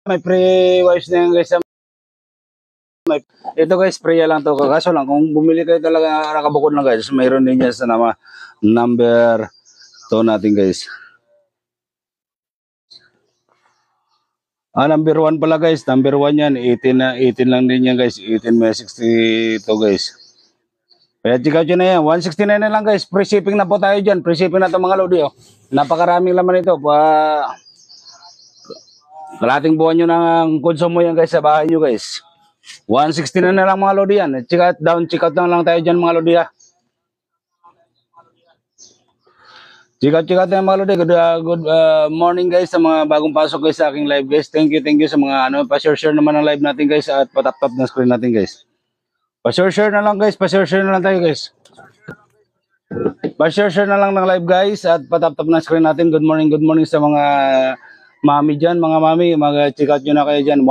May pre-wipes na yan guys. Ito guys, spray lang to. Kaso lang, kung bumili kayo talaga nakabukod lang guys, mayroon din yan sa number 2 natin guys. Number 1 pala guys. Number 1 yan. 18 na 18 lang din yan guys. 18 may 62 guys. Kaya check out yun na yan. 169 na lang guys. Free shipping na po tayo dyan. Free shipping na ito mga lodi. Oh. Napakaraming laman ito. Kalating buwan nyo ng konsumo yan guys sa bahay nyo guys. 169 na lang mga lodi yan. Check out na lang tayo dyan mga lodi ha. Check out na mga lodi. Good morning guys sa mga bagong pasok guys sa aking live guys. Thank you sa mga pa-share naman ng live natin guys at patap-tap na screen natin guys. Pa-share na lang guys. Pa-share na lang tayo guys. Pa-share na lang ng live guys at patap-tap na screen natin. Good morning sa mga mami dyan, mga mami. Mag-check out nyo na kayo dyan.